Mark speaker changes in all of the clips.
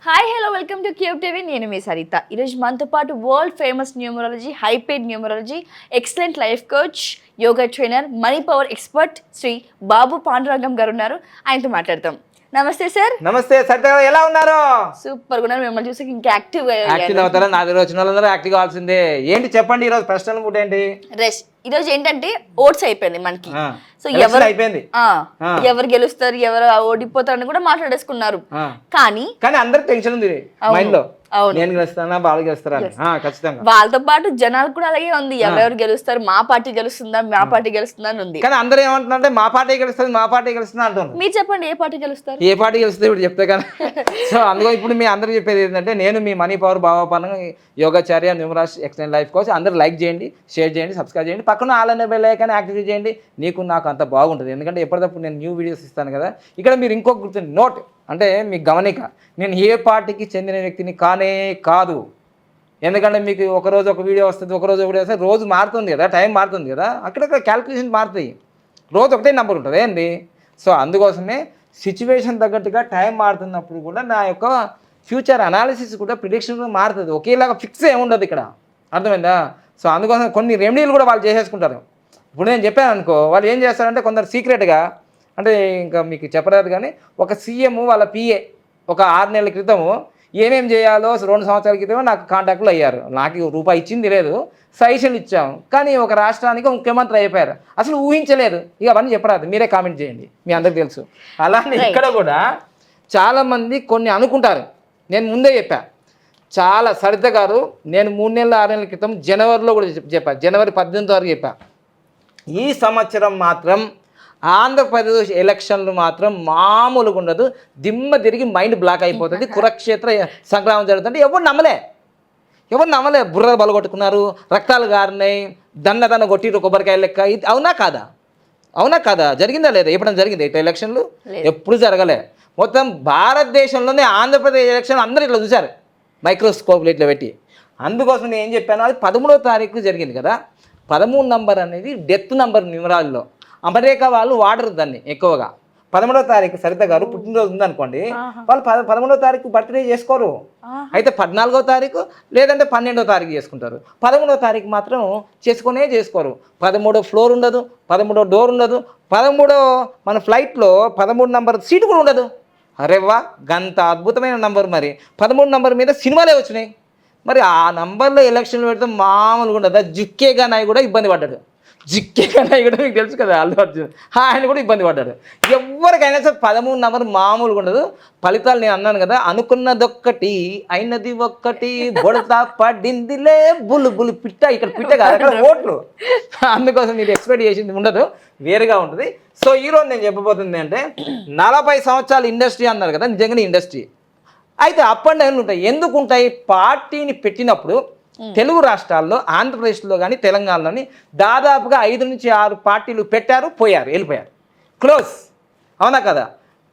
Speaker 1: Hi hello welcome to cube TV. నేను మీ సరిత. ఈరోజు మనతో పాటు వరల్డ్ ఫేమస్ న్యూమరాలజీ, హైపేడ్ numerology, excellent life coach, yoga trainer, money power expert Shri Babu Pandurangam garu ఉన్నారు. ఆయనతో మాట్లాడతాం. నమస్తే సార్.
Speaker 2: నమస్తే సరిత గారు, ఎలా ఉన్నారు?
Speaker 1: సూపర్ గా ఉన్నారు. మిమ్మల్ని చూసి ఇంకా యాక్టివ్
Speaker 2: అవుతారా? నా దగ్గర వచ్చిన వాళ్ళందరూ యాక్టివ్ కావాల్సిందే. ఏంటి చెప్పండి, ఈరోజు ప్రశ్నలు కూడా ఏంటి?
Speaker 1: రెస్ట్. ఈరోజు ఏంటంటే ఓట్స్ అయిపోయింది మనకి. సో
Speaker 2: అయిపోయింది,
Speaker 1: ఎవరు గెలుస్తారు, ఎవరు ఓడిపోతారని కూడా మాట్లాడేసుకున్నారు. కానీ
Speaker 2: అందరికి టెన్షన్ ఉంది మైండ్ లో. నేను గెలుస్తానా, బాగా గెలుస్తారా? ఖచ్చితంగా.
Speaker 1: వాళ్ళతో పాటు జనాలు కూడా అలాగే ఉంది. ఎవరెవరు గెలుస్తారు, మా పార్టీ గెలుస్తుందా, మా పార్టీ గెలుస్తుందా అని ఉంది.
Speaker 2: కానీ అందరూ ఏమంటున్నారంటే మా పార్టీ గెలుస్తుంది, మా పార్టీ గెలుస్తుందా అంటున్నారు.
Speaker 1: మీరు చెప్పండి, ఏ పార్టీ గెలుస్తారు?
Speaker 2: ఏ పార్టీ గెలుస్తుంది ఇప్పుడు చెప్తే కానీ. సో అందులో ఇప్పుడు మీ అందరూ చెప్పేది ఏంటంటే, నేను మీ మనీ పవర్ బాబాపాన యోగాచార్య, న్యూమరాలజీ, ఎక్సలెంట్ లైఫ్ కోచ్. అందరూ లైక్ చేయండి, షేర్ చేయండి, సబ్స్క్రైబ్ చేయండి, పక్కన ఆల్ అనే బెల్ ఐకాన్ యాక్టివేట్ చేయండి. నీకు నాకు అంత బాగుంటుంది, ఎందుకంటే ఎప్పటికప్పుడు నేను న్యూ వీడియోస్ ఇస్తాను కదా. ఇక్కడ మీరు ఇంకొక గుర్తుంది, నోట్ అంటే మీకు గమనిక, నేను ఏ పార్టీకి చెందిన వ్యక్తిని కానే కాదు. ఎందుకంటే మీకు ఒకరోజు ఒక వీడియో వస్తుంది, ఒకరోజు ఒక వీడియో వస్తుంది, రోజు మారుతుంది కదా, టైం మారుతుంది కదా, అక్కడక్కడ క్యాల్కులేషన్ మారుతాయి. రోజు ఒకటే నెంబర్ ఉంటుంది ఏంది. సో అందుకోసమే సిచ్యువేషన్ తగ్గట్టుగా టైం మారుతున్నప్పుడు కూడా నా యొక్క ఫ్యూచర్ అనాలిసిస్ కూడా ప్రిడిక్షన్ కూడా మారుతుంది. ఒకేలాగా ఫిక్స్ ఏముండదు ఇక్కడ, అర్థమైందా? సో అందుకోసం కొన్ని రెమెడీలు కూడా వాళ్ళు చేసేసుకుంటారు. ఇప్పుడు నేను చెప్పాను అనుకో, వాళ్ళు ఏం చేస్తారంటే కొందరు సీక్రెట్గా, అంటే ఇంకా మీకు చెప్పరాదు కానీ, ఒక సీఎం వాళ్ళ పిఏ ఒక 6 నెలల క్రితము ఏమేమి చేయాలో 2 సంవత్సరాల క్రితమే నాకు కాంటాక్ట్లు అయ్యారు. నాకు రూపాయి ఇచ్చింది లేదు, సజెషన్లు ఇచ్చాము. కానీ ఒక రాష్ట్రానికి ముఖ్యమంత్రి అయిపోయారు, అసలు ఊహించలేదు. ఇక అవన్నీ చెప్పరాదు, మీరే కామెంట్ చేయండి, మీ అందరికి తెలుసు. అలానే ఇక్కడ కూడా చాలామంది కొన్ని అనుకుంటారు. నేను ముందే చెప్పా, చాలా సరిత గారు, నేను 3 నెలల 6 నెలల క్రితం జనవరిలో కూడా చెప్పాను, జనవరి 18 వరకు చెప్పా. ఈ సంవత్సరం మాత్రం ఆంధ్రప్రదేశ్ ఎలక్షన్లు మాత్రం మామూలుగా ఉండదు. దిమ్మ తిరిగి మైండ్ బ్లాక్ అయిపోతుంది. కురుక్షేత్ర సంగ్రామం జరుగుతుంది. ఎవరు నమ్మలే. బుర్ర బలగొట్టుకున్నారు, రక్తాలు గారినాయి, దన్న కొట్టిరు కొబ్బరికాయ లెక్క. ఇది అవునా కాదా? జరిగిందా లేదా? ఎప్పుడైనా జరిగింది ఇట్లా ఎలక్షన్లు? ఎప్పుడు జరగలే. మొత్తం భారతదేశంలోనే ఆంధ్రప్రదేశ్ ఎలక్షన్ అందరూ ఇట్లా చూశారు, మైక్రోస్కోప్లు ఇట్లా పెట్టి. అందుకోసం నేను ఏం చెప్పాను, అది 13వ తారీఖు జరిగింది కదా. 13 నంబర్ అనేది డెత్ నంబర్ న్యూమరాల్లో. అమెరికా వాళ్ళు వాడరు దాన్ని ఎక్కువగా. 13వ తారీఖు సరిత గారు పుట్టినరోజు ఉందనుకోండి, వాళ్ళు 13వ తారీఖు బర్త్డే చేసుకోరు. అయితే 14వ తారీఖు లేదంటే 12వ తారీఖు చేసుకుంటారు. 13వ తారీఖు మాత్రం చేసుకోరు. 13వ ఫ్లోర్ ఉండదు, 13వ డోర్ ఉండదు, 13వ మన ఫ్లైట్లో 13 నంబర్ సీటు కూడా ఉండదు. అరేవా, గంత అద్భుతమైన నంబర్. మరి 13 నంబర్ మీద సినిమాలే వచ్చినాయి. మరి ఆ నంబర్లో ఎలక్షన్లు పెడితే మామూలుగా ఉండదు. జిక్కేగా నాయ్ కూడా ఇబ్బంది పడ్డాడు. మీకు తెలుసు కదా, అల్లు అర్జున్, ఆయన కూడా ఇబ్బంది పడ్డాడు. ఎవరికైనా సరే 13 నంబర్ మామూలుగా ఉండదు. ఫలితాలు నేను అన్నాను కదా, అనుకున్నదొక్కటి అయినది ఒక్కటి, బొడతా పడిందిలే బులు పిట్ట. ఇక్కడ పిట్ట కాదు, అక్కడ ఓట్లు. అందుకోసం మీరు ఎక్స్పెక్ట్ చేసింది ఉండదు, వేరుగా ఉంటుంది. సో ఈరోజు నేను చెప్పబోతుంది అంటే, 40 సంవత్సరాల ఇండస్ట్రీ అన్నారు కదా, నిజంగానే ఇండస్ట్రీ. అయితే అప్ అండ్ డౌన్ ఉంటాయి. ఎందుకు ఉంటాయి? పార్టీని పెట్టినప్పుడు తెలుగు రాష్ట్రాల్లో, ఆంధ్రప్రదేశ్లో కానీ తెలంగాణలోని దాదాపుగా 5 నుంచి 6 పార్టీలు పెట్టారు, వెళ్ళిపోయారు, క్లోజ్. అవునా కదా?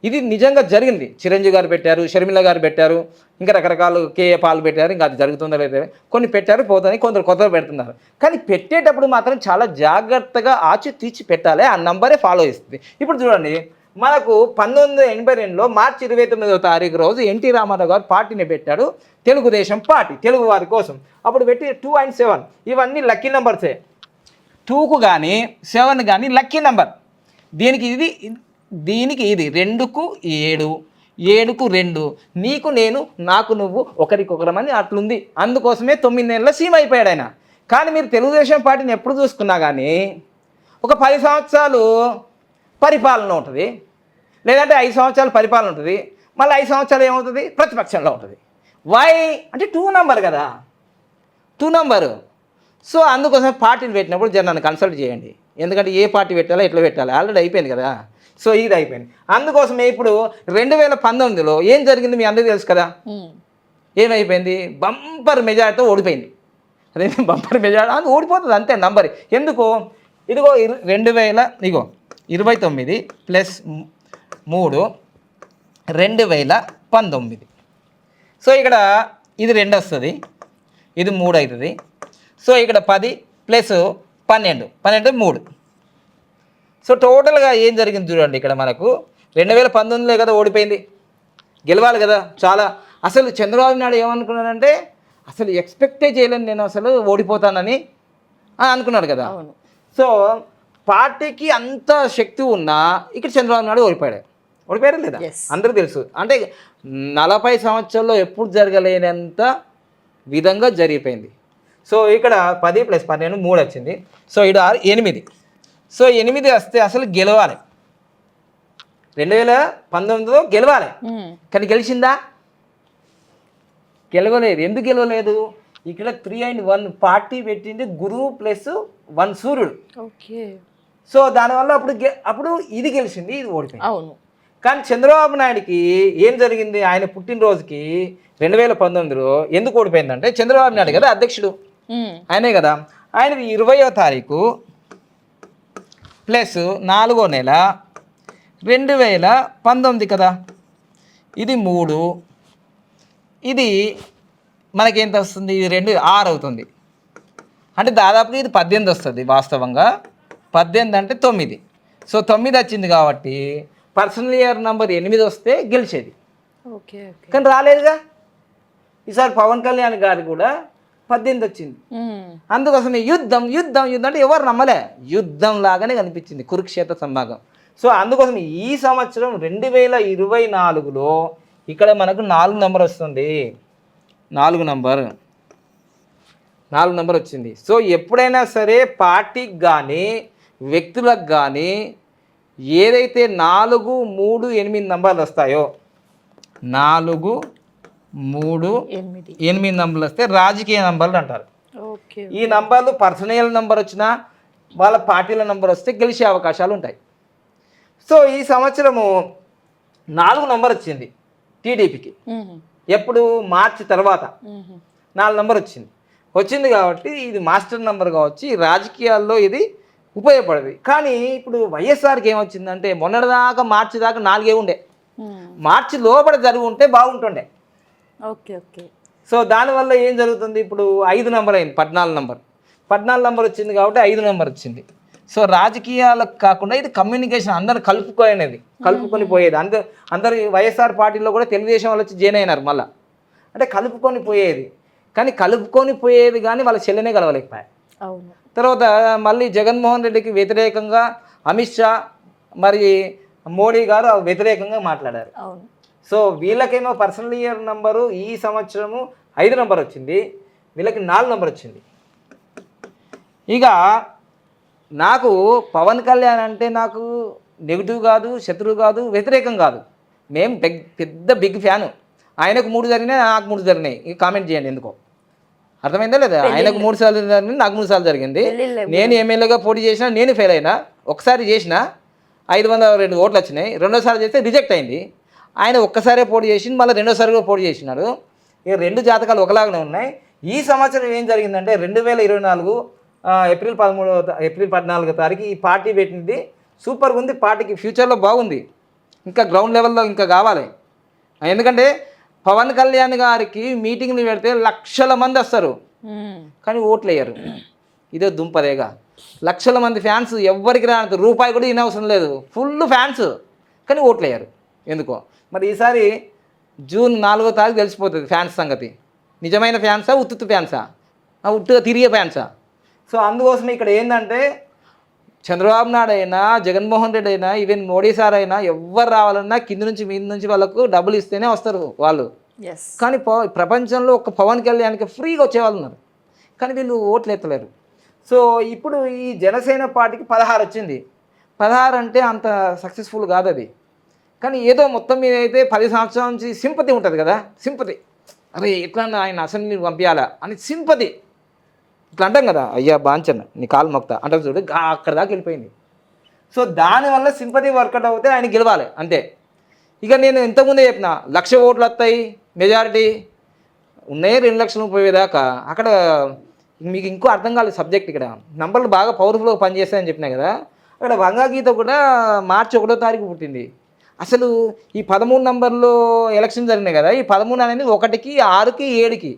Speaker 2: ఇది నిజంగా జరిగింది. చిరంజీవి గారు పెట్టారు, షర్మిల గారు పెట్టారు, ఇంకా రకరకాలు కేఏ పాలు పెట్టారు. ఇంకా అది జరుగుతుందో లేదో కొన్ని పెట్టారు, పోతాయి, కొందరు కొత్తగా పెడుతున్నారు. కానీ పెట్టేటప్పుడు మాత్రం చాలా జాగ్రత్తగా ఆచితూచి పెట్టాలి. ఆ నంబరే ఫాలో చేస్తుంది. ఇప్పుడు చూడండి, మనకు 1982లో మార్చి 29వ తారీఖు రోజు ఎన్టీ రామారావు గారు పార్టీని పెట్టాడు, తెలుగుదేశం పార్టీ, తెలుగు వారి కోసం. అప్పుడు పెట్టి 2 and 7 ఇవన్నీ లక్కీ నెంబర్సే. 2కు కానీ 7 కానీ లక్కీ నెంబర్. దీనికి ఇది 2కు 7, 7కు 2, నీకు నేను, నాకు నువ్వు, ఒకరికొకరమని అట్లుంది. అందుకోసమే 9 నెలల సీఎం అయిపోయాడు ఆయన. కానీ మీరు తెలుగుదేశం పార్టీని ఎప్పుడు చూసుకున్నా కానీ ఒక 10 సంవత్సరాలు పరిపాలన ఉంటుంది, లేదంటే 5 సంవత్సరాలు పరిపాలన ఉంటుంది, మళ్ళీ 5 సంవత్సరాలు ఏమవుతుంది, ప్రతిపక్షంలో ఉంటుంది. వై అంటే 2 నంబర్ కదా, 2 నంబరు. సో అందుకోసం పార్టీలు పెట్టినప్పుడు జనాన్ని కన్సల్ట్ చేయండి. ఎందుకంటే ఏ పార్టీ పెట్టాలో ఎట్లా పెట్టాలి ఆల్రెడీ అయిపోయింది కదా. సో ఇది అయిపోయింది. అందుకోసమే ఇప్పుడు 2019లో ఏం జరిగింది మీ అందరికీ తెలుసు కదా. ఏమైపోయింది? బంపర్ మెజారిటీతో ఓడిపోయింది. అదే బంపర్ మెజారిటీ అది ఓడిపోతుంది అంతే నంబర్. ఎందుకో ఇదిగో 2029 ప్లస్ 3 2019. సో ఇక్కడ ఇది 2 వస్తుంది, ఇది 3 అవుతుంది. సో ఇక్కడ 10 ప్లస్ 12 3. సో టోటల్గా ఏం జరిగింది చూడండి. ఇక్కడ మనకు 2019లో కదా ఓడిపోయింది, గెలవాలి కదా చాలా. అసలు చంద్రబాబు నాయుడు ఏమనుకున్నాడంటే అసలు ఎక్స్పెక్టే చేయలేను నేను అసలు ఓడిపోతానని అనుకున్నాడు కదా. సో పార్టీకి అంత శక్తి ఉన్నా ఇక్కడ చంద్రబాబు నాయుడు ఓడిపోయారా లేదా అందరికీ తెలుసు. అంటే 40 సంవత్సరాల్లో ఎప్పుడు జరగలేనంత విధంగా జరిగిపోయింది. సో ఇక్కడ 10 + 12 3 వచ్చింది. సో ఇక్కడ 8. సో 8 వస్తే అసలు గెలవాలి, 2019లో గెలవాలి. కానీ గెలిచిందా? గెలవలేదు. ఎందుకు గెలవలేదు? ఇక్కడ 3 and 1 పార్టీ పెట్టింది గురువు +1 సూర్యుడు. సో దానివల్ల అప్పుడు ఇది గెలిచింది, ఇది ఓడిపోయింది.
Speaker 1: అవును.
Speaker 2: కానీ చంద్రబాబు నాయుడుకి ఏం జరిగింది? ఆయన పుట్టినరోజుకి 2019లో ఎందుకు ఓడిపోయిందంటే చంద్రబాబు నాయుడు కదా అధ్యక్షుడు, ఆయనే కదా. ఆయనది 20వ తారీఖు +4వ నెల 2019 కదా. ఇది 3, ఇది మనకేంత వస్తుంది? ఇది 2 6 అవుతుంది. అంటే దాదాపుగా ఇది 18 వస్తుంది. వాస్తవంగా 18 అంటే 9. సో 9 వచ్చింది కాబట్టి పర్సనల్ ఇయర్ నెంబర్ 8 వస్తే గెలిచేది. కానీ రాలేదుగా. ఈసారి పవన్ కళ్యాణ్ గారు కూడా 18 వచ్చింది. అందుకోసమే యుద్ధం యుద్ధం యుద్ధం అంటే ఎవరు నమ్మలే, యుద్ధం లాగానే కనిపించింది, కురుక్షేత్ర సంభాగం. సో అందుకోసం ఈ సంవత్సరం 2024లో ఇక్కడ మనకు 4 నెంబర్ వస్తుంది. 4 నెంబర్ వచ్చింది. సో ఎప్పుడైనా సరే పార్టీకి కానీ వ్యక్తులకు కానీ ఏదైతే 4, 3, 8 నెంబర్లు వస్తాయో 4, 3, 8 నెంబర్లు వస్తే రాజకీయ నెంబర్లు అంటారు. ఈ నంబర్లు పర్సనల్ నెంబర్ వచ్చినా వాళ్ళ పార్టీల నెంబర్ వస్తే గెలిచే అవకాశాలు ఉంటాయి. సో ఈ సంవత్సరము 4 నెంబర్ వచ్చింది టీడీపీకి. ఎప్పుడు? మార్చి తర్వాత 4 నెంబర్ వచ్చింది కాబట్టి ఇది మాస్టర్ నెంబర్ కావచ్చు, రాజకీయాల్లో ఇది ఉపయోగపడదు. కానీ ఇప్పుడు వైఎస్ఆర్కి ఏమొచ్చిందంటే మొన్నటిదాకా మార్చి దాకా 4 ఉండే, మార్చి లోపల జరిగి ఉంటే బాగుంటుండే. సో దానివల్ల ఏం జరుగుతుంది? ఇప్పుడు 5 నెంబర్ అయింది, 14 నెంబర్ వచ్చింది కాబట్టి 5 నెంబర్ వచ్చింది. సో రాజకీయాలకు కాకుండా ఇది కమ్యూనికేషన్, అందరు కలుపుకొని పోయేది. అందరు వైఎస్ఆర్ పార్టీలో కూడా తెలుగుదేశం వాళ్ళు వచ్చి జాయిన్ అయినారు మళ్ళీ. అంటే కలుపుకొని పోయేది, కానీ వాళ్ళ చెల్లెనే కలవలేకపోయాయి. తర్వాత మళ్ళీ జగన్మోహన్ రెడ్డికి వ్యతిరేకంగా అమిత్ షా మరి మోడీ గారు వ్యతిరేకంగా మాట్లాడారు. సో వీళ్ళకేమో పర్సనల్ ఇయర్ నంబరు ఈ సంవత్సరము 5 నెంబర్ వచ్చింది, వీళ్ళకి 4 నెంబర్ వచ్చింది. ఇక నాకు పవన్ కళ్యాణ్ అంటే నాకు నెగిటివ్ కాదు, శత్రువు కాదు, వ్యతిరేకం కాదు. మేము పెద్ద బిగ్ ఫ్యాను. ఆయనకు 3 జరిగినాయి, నాకు 3 జరిగినాయి. ఇక కామెంట్ చేయండి ఎందుకో. అర్థమైందా లేదా? ఆయనకు 3 సార్లు జరిగింది, నాకు 3 సార్లు జరిగింది. నేను ఎమ్మెల్యేగా పోటీ చేసినా, నేను ఫెయిల్ అయినా. ఒకసారి చేసిన 502 ఓట్లు వచ్చినాయి, రెండోసారి చేస్తే రిజెక్ట్ అయింది. ఆయన ఒక్కసారే పోటీ చేసింది, మళ్ళీ రెండోసారి కూడా పోటీ చేసినాడు. ఇక 2 జాతకాలు ఒకలాగానే ఉన్నాయి. ఈ సంవత్సరం ఏం జరిగిందంటే 2024 ఏప్రిల్ 14వ తారీఖు ఈ పార్టీ పెట్టింది. సూపర్గా ఉంది, పార్టీకి ఫ్యూచర్లో బాగుంది, ఇంకా గ్రౌండ్ లెవెల్లో ఇంకా కావాలి. ఎందుకంటే పవన్ కళ్యాణ్ గారికి మీటింగ్లు పెడితే లక్షల మంది వస్తారు, కానీ ఓట్లు వేయరు. ఇదే దుంపదేగా. లక్షల మంది ఫ్యాన్స్, ఎవ్వరికి రానంత రూపాయి కూడా ఇనవసరం లేదు, ఫుల్ ఫ్యాన్స్, కానీ ఓట్లు వేయరు. ఎందుకో మరి. ఈసారి జూన్ 4వ తారీఖు తెలిసిపోతుంది ఫ్యాన్స్ సంగతి. నిజమైన ఫ్యాన్సా, ఉత్తుత్తు ఫ్యాన్సా, ఉట్టుగా తిరిగే ఫ్యాన్సా? సో అందుకోసం ఇక్కడ ఏంటంటే చంద్రబాబు నాయుడు అయినా, జగన్మోహన్ రెడ్డి అయినా, ఈవెన్ మోడీ సార్ అయినా ఎవరు రావాలన్నా కింద నుంచి మీద నుంచి వాళ్ళకు డబ్బులు ఇస్తేనే వస్తారు వాళ్ళు. కానీ ప్రపంచంలో ఒక పవన్ కళ్యాణ్కి ఫ్రీగా వచ్చేవాళ్ళు ఉన్నారు, కానీ వీళ్ళు ఓట్లు ఎత్తలేరు. సో ఇప్పుడు ఈ జనసేన పార్టీకి 16 వచ్చింది. 16 అంటే అంత సక్సెస్ఫుల్ కాదు అది. కానీ ఏదో మొత్తం మీద అయితే 10 సంవత్సరాల నుంచి సింపతి ఉంటుంది కదా, సింపతి. అరే ఎట్లా ఆయన అసెంబ్లీకి పంపించాలా అని సింపతి ఇట్లా అంటాం కదా, అయ్యా బాంచన్ నీ కాలు మొక్తా అంటారు చూడు, అక్కడ దాకా వెళ్ళిపోయింది. సో దానివల్ల సింపతి వర్కౌట్ అవుతే ఆయన గెలవాలి అంతే. ఇక నేను ఇంతకుముందే చెప్పిన 1,00,000 ఓట్లు వస్తాయి, మెజారిటీ ఉన్నాయి 2 లక్షలు పోయేదాకా. అక్కడ మీకు ఇంకో అర్థం కాలేదు సబ్జెక్ట్. ఇక్కడ నంబర్లు బాగా పవర్ఫుల్గా పనిచేస్తాయని చెప్పినా కదా. అక్కడ వంగాగీత కూడా మార్చి 1వ తారీఖు పుట్టింది. అసలు ఈ 13 నంబర్లో ఎలక్షన్ జరిగినాయి కదా, ఈ 13 అనేది 1కి 6కి 7కి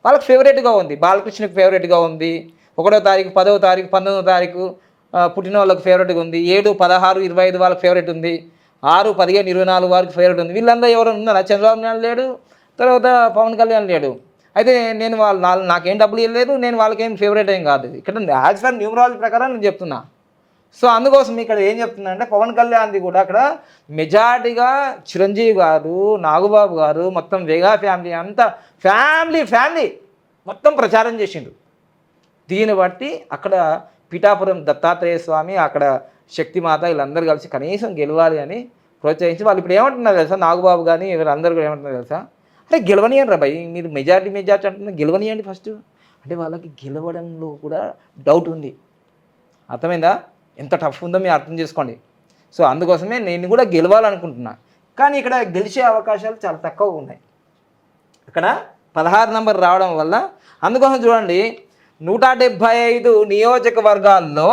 Speaker 2: వాళ్ళకి ఫేవరెట్గా ఉంది. బాలకృష్ణకి ఫేవరెట్గా ఉంది. 1వ తారీఖు 10వ తారీఖు 19వ తారీఖు పుట్టిన వాళ్ళకి ఫేవరెట్గా ఉంది. 7, 16, 25 వాళ్ళకి ఫేవరెట్ ఉంది. 6, 15, 24 వరకు ఫేవరెట్ ఉంది. వీళ్ళందరూ ఎవరైనా ఉన్నారా? చంద్రబాబు నాయుడు లేడు, తర్వాత పవన్ కళ్యాణ్ లేడు. అయితే నేను నాకేం డబ్బులు ఇవ్వలేదు, నేను వాళ్ళకేం ఫేవరెట్ ఏం కాదు. ఇక్కడ యాజ్ ఫర్ న్యూమరాలజీ ప్రకారం నేను చెప్తున్నా. సో అందుకోసం ఇక్కడ ఏం చెప్తున్నా అంటే పవన్ కళ్యాణ్ది కూడా అక్కడ మెజారిటీగా చిరంజీవి గారు, నాగబాబు గారు, మొత్తం వేగా ఫ్యామిలీ అంతా ఫ్యామిలీ మొత్తం ప్రచారం చేసిండు. దీన్ని బట్టి అక్కడ పిఠాపురం దత్తాత్రేయ స్వామి, అక్కడ శక్తిమాత వీళ్ళందరూ కలిసి కనీసం గెలవాలి అని ప్రోత్సహించి వాళ్ళు ఇప్పుడు ఏమంటున్నారు తెలుసా? నాగబాబు కానీ వీళ్ళందరూ కూడా ఏమంటున్నారు తెలుసా? అరే గెలవనియండి రా భయ్, మీరు మెజారిటీ అంటున్నారు, గెలవనియండి ఫస్ట్ అంటే వాళ్ళకి గెలవడంలో కూడా డౌట్ ఉంది. అర్థమైందా? ఎంత టఫ్ ఉందో మీరు అర్థం చేసుకోండి. సో అందుకోసమే నేను కూడా గెలవాలనుకుంటున్నా, కానీ ఇక్కడ గెలిచే అవకాశాలు చాలా తక్కువ ఉన్నాయి. ఇక్కడ 16 నంబర్ రావడం వల్ల అందుకోసం చూడండి 175 నియోజకవర్గాల్లో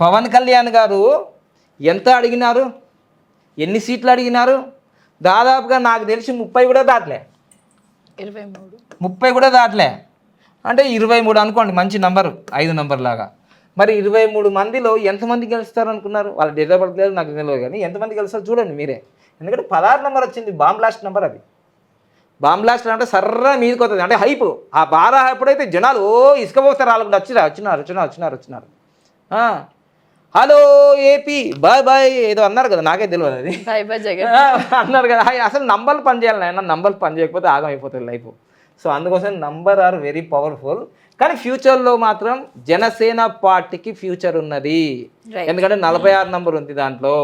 Speaker 2: పవన్ కళ్యాణ్ గారు ఎంత అడిగినారు, ఎన్ని సీట్లు అడిగినారు? దాదాపుగా నాకు తెలిసి 30 కూడా దాటలే, 30 కూడా దాటలే. అంటే 23 అనుకోండి, మంచి నంబరు, 5 నంబర్ లాగా. మరి 23 మందిలో ఎంతమంది గెలుస్తారు అనుకున్నారు? వాళ్ళు డిజబడలేదు నాకు తెలియదు, కానీ ఎంతమంది గెలుస్తారు చూడండి మీరే. ఎందుకంటే 16 నంబర్ వచ్చింది, బాంబ్ బ్లాస్ట్ నెంబర్. అది బాంబ్ బ్లాస్ట్ అంటే సర్ర మీదకి వస్తుంది, అంటే హైప్. ఆ బాగా ఎప్పుడైతే జనాలు ఇసుక పోస్తారు, వాళ్ళు కూడా వచ్చినారు. హలో ఏపీ బాయ్ బాయ్ ఏదో అన్నారు కదా, నాకే తెలియదు అది అన్నారు కదా. అసలు నంబర్లు పనిచేయాలి నాయన, నంబర్లు పని చేయకపోతే ఆగం అయిపోతుంది లైఫ్. సో అందుకోసం నంబర్ ఆర్ వెరీ పవర్ఫుల్. కానీ ఫ్యూచర్లో మాత్రం జనసేన పార్టీకి ఫ్యూచర్ ఉన్నది. ఎందుకంటే 46 నంబర్ ఉంది, దాంట్లో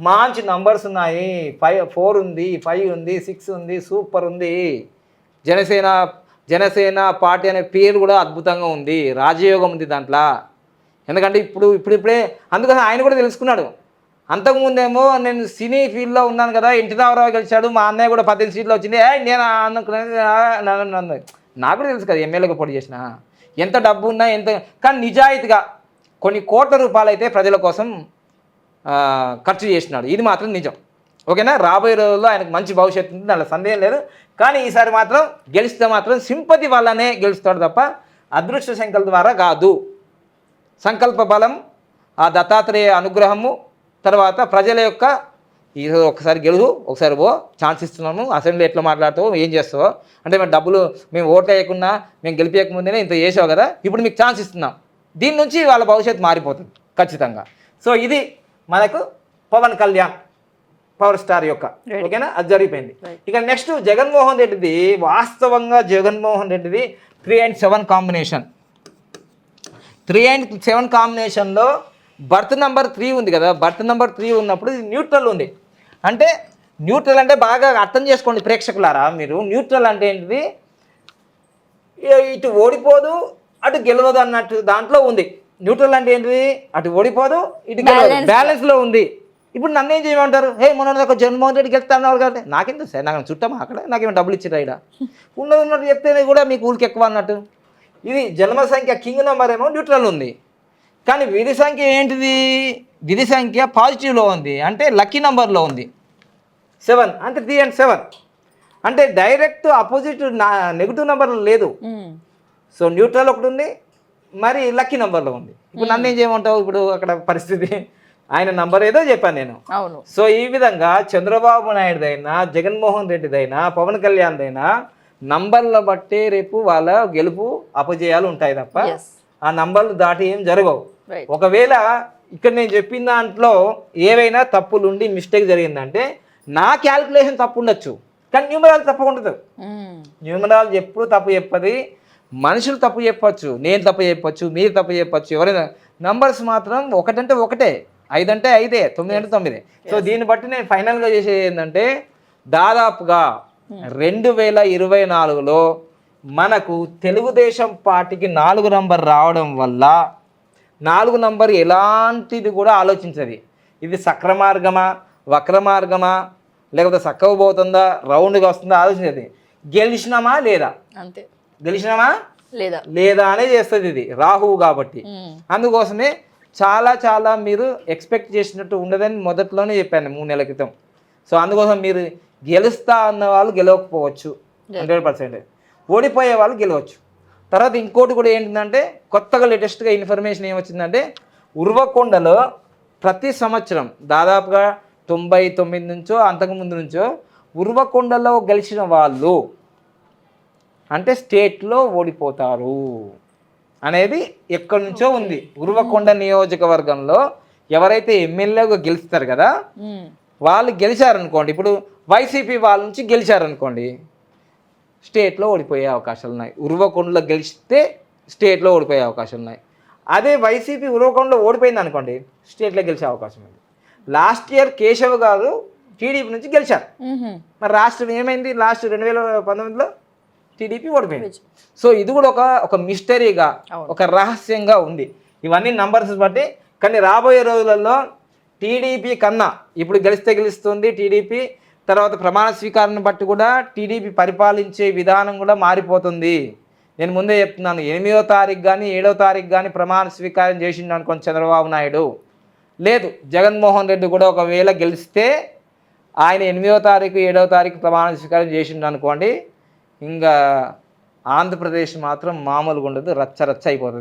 Speaker 2: మంచి నంబర్స్ ఉన్నాయి. 4 ఉంది, 5 ఉంది, 6 ఉంది, సూపర్ ఉంది. జనసేన పార్టీ అనే పేరు కూడా అద్భుతంగా ఉంది, రాజయోగం ఉంది దాంట్లో. ఎందుకంటే ఇప్పుడే అందుకోసం ఆయన కూడా తెలుసుకున్నాడు. అంతకుముందేమో నేను సినీ ఫీల్డ్లో ఉన్నాను కదా, ఎన్టీ రామారావు గెలిచాడు, మా అన్నయ్య కూడా 18 సీట్లు వచ్చింది, నేను అనుకున్నాను. నాకు కూడా తెలుసు కదా ఎమ్మెల్యేగా పోటీ చేసిన ఎంత డబ్బు ఉన్నా ఎంత. కానీ నిజాయితీగా కొన్ని కోట్ల రూపాయలు అయితే ప్రజల కోసం ఖర్చు చేసినాడు, ఇది మాత్రం నిజం. ఓకేనా? రాబోయే రోజుల్లో ఆయనకు మంచి భవిష్యత్తు ఉంది, దాంట్లో సందేహం లేదు. కానీ ఈసారి మాత్రం గెలిస్తే మాత్రం సింపతి వల్లనే గెలుస్తాడు తప్ప అదృష్ట సంకల్ప ద్వారా కాదు. సంకల్ప బలం, ఆ దత్తాత్రేయ అనుగ్రహము, తర్వాత ప్రజల యొక్క ఈరోజు ఒకసారి గెలువు, ఒకసారి ఛాన్స్ ఇస్తున్నాము, అసెంబ్లీ ఎట్లా మాట్లాడతావు, ఏం చేస్తావో అంటే మేము ఓట్లు వేయకుండా మేము గెలిపేయకముందేనే ఇంత చేసావు కదా, ఇప్పుడు మీకు ఛాన్స్ ఇస్తున్నాం. దీని నుంచి వాళ్ళ భవిష్యత్తు మారిపోతుంది ఖచ్చితంగా. సో ఇది మనకు పవన్ కళ్యాణ్ పవర్ స్టార్ యొక్క, ఓకేనా, అది జరిగిపోయింది. ఇక నెక్స్ట్ జగన్మోహన్ రెడ్డిది. వాస్తవంగా జగన్మోహన్ రెడ్డిది 3 and 7 కాంబినేషన్. 3 and 7 కాంబినేషన్లో బర్త్ నెంబర్ 3 ఉంది కదా, బర్త్ నెంబర్ 3 ఉన్నప్పుడు ఇది న్యూట్రల్ ఉంది. అంటే న్యూట్రల్ అంటే బాగా అర్థం చేసుకోండి ప్రేక్షకులారా మీరు. న్యూట్రల్ అంటే ఏంటిది? ఇటు ఓడిపోదు అటు గెలవదు అన్నట్టు దాంట్లో ఉంది. న్యూట్రల్ అంటే ఏంటిది? అటు ఓడిపోదు ఇటు గెలవదు, బ్యాలెన్స్లో ఉంది. ఇప్పుడు నన్ను ఏం చేయమంటారు? మొన్న ఒక జగన్మోహన్ రెడ్డి గెలుస్తాను కదా, నాకెందుకు సార్, నాకు చుట్టమా అక్కడ, నాకేమో డబ్బులు ఇచ్చిరా ఇక్కడ ఉన్నట్టు చెప్తేనే కూడా మీకు ఊరికి ఎక్కువ అన్నట్టు. ఇది జన్మ సంఖ్య కింగ్ నెంబర్ ఏమో న్యూట్రల్ ఉంది, కానీ విధి సంఖ్య ఏంటిది? విధి సంఖ్య పాజిటివ్లో ఉంది, అంటే లక్కీ నెంబర్లో ఉంది 7. అంటే 3 and 7 అంటే డైరెక్ట్ అపోజిట్ నెగిటివ్ నెంబర్ లేదు. సో న్యూట్రల్ ఒకటి ఉంది, మరి లక్కీ నెంబర్లో ఉంది. ఇప్పుడు నన్ను ఏం చేయమంటావు? ఇప్పుడు అక్కడ పరిస్థితి ఆయన నంబర్ ఏదో చెప్పాను నేను. సో ఈ విధంగా చంద్రబాబు నాయుడుదైనా, జగన్మోహన్ రెడ్డిదైనా, పవన్ కళ్యాణ్దైనా నంబర్ల బట్టే రేపు వాళ్ళ గెలుపు అపజయాలు ఉంటాయి తప్ప ఆ నంబర్లు దాటి ఏం జరగవు. ఒకవేళ ఇక్కడ నేను చెప్పిన దాంట్లో ఏవైనా తప్పులుండి మిస్టేక్ జరిగిందంటే నా క్యాల్కులేషన్ తప్పు ఉండొచ్చు, కానీ న్యూమరాలజీ తప్పు ఉండదు. న్యూమరాలజీ ఎప్పుడు తప్పు చెప్పది. మనుషులు తప్పు చెప్పచ్చు, నేను తప్పు చెప్పచ్చు, మీరు తప్పు చెప్పచ్చు, ఎవరైనా. నంబర్స్ మాత్రం 1 అంటే 1, 5 అంటే 5, 9 అంటే 9. సో దీన్ని బట్టి నేను ఫైనల్గా చేసేది ఏంటంటే దాదాపుగా 2024లో మనకు తెలుగుదేశం పార్టీకి 4 నంబర్ రావడం వల్ల 4 నంబర్ ఎలాంటిది కూడా ఆలోచించది. ఇది సక్రమార్గమా, వక్రమార్గమా, లేకపోతే చక్కగా పోతుందా, రౌండ్గా వస్తుందా ఆలోచించేది. గెలిచినామా లేదా, అంతే. గెలిచినామా లేదా అనే చేస్తుంది ఇది రాహువు కాబట్టి. అందుకోసమే చాలా మీరు ఎక్స్పెక్ట్ చేసినట్టు ఉండదని మొదట్లోనే చెప్పాను 3 నెలల క్రితం. సో అందుకోసం మీరు గెలుస్తా అన్న వాళ్ళు గెలవకపోవచ్చు 100%, ఓడిపోయే వాళ్ళు గెలవచ్చు. తర్వాత ఇంకోటి కూడా ఏంటంటే కొత్తగా లేటెస్ట్గా ఇన్ఫర్మేషన్ ఏమొచ్చిందంటే ఉర్వకొండలో ప్రతి సంవత్సరం దాదాపుగా 99 నుంచో అంతకుముందు నుంచో ఉర్వకొండలో గెలిచిన వాళ్ళు అంటే స్టేట్లో ఓడిపోతారు అనేది ఎక్కడి నుంచో ఉంది. ఉర్వకొండ నియోజకవర్గంలో ఎవరైతే ఎమ్మెల్యేగా గెలుస్తారు కదా వాళ్ళు గెలిచారనుకోండి, ఇప్పుడు వైసీపీ వాళ్ళ నుంచి గెలిచారనుకోండి, స్టేట్లో ఓడిపోయే అవకాశాలు ఉన్నాయి. ఉర్వకొండలో గెలిస్తే స్టేట్లో ఓడిపోయే అవకాశాలు ఉన్నాయి. అదే వైసీపీ ఉర్వకొండలో ఓడిపోయింది అనుకోండి, స్టేట్లో గెలిచే అవకాశం ఉంది. లాస్ట్ ఇయర్ కేశవ్ గారు టీడీపీ నుంచి గెలిచారు. మరి రాష్ట్రం ఏమైంది? లాస్ట్ 2019లో టీడీపీ ఓడిపోయింది. సో ఇది కూడా ఒక మిస్టరీగా, ఒక రహస్యంగా ఉంది. ఇవన్నీ నంబర్స్ బట్టి. కానీ రాబోయే రోజులలో టీడీపీ కన్నా ఇప్పుడు గెలిస్తే గెలుస్తుంది టీడీపీ, తర్వాత ప్రమాణ స్వీకారాన్ని బట్టి కూడా టీడీపీ పరిపాలించే విధానం కూడా మారిపోతుంది. నేను ముందే చెప్తున్నాను, 8వ తారీఖు కానీ 7వ తారీఖు కానీ ప్రమాణ స్వీకారం చేసిండు అనుకోండి చంద్రబాబు నాయుడు, లేదు జగన్మోహన్ రెడ్డి కూడా ఒకవేళ గెలిస్తే ఆయన 8వ తారీఖు 7వ తారీఖు ప్రమాణ స్వీకారం చేసిండు అనుకోండి, ఇంకా ఆంధ్రప్రదేశ్ మాత్రం మామూలుగా ఉండదు, రచ్చ రచ్చ అయిపోతుంది.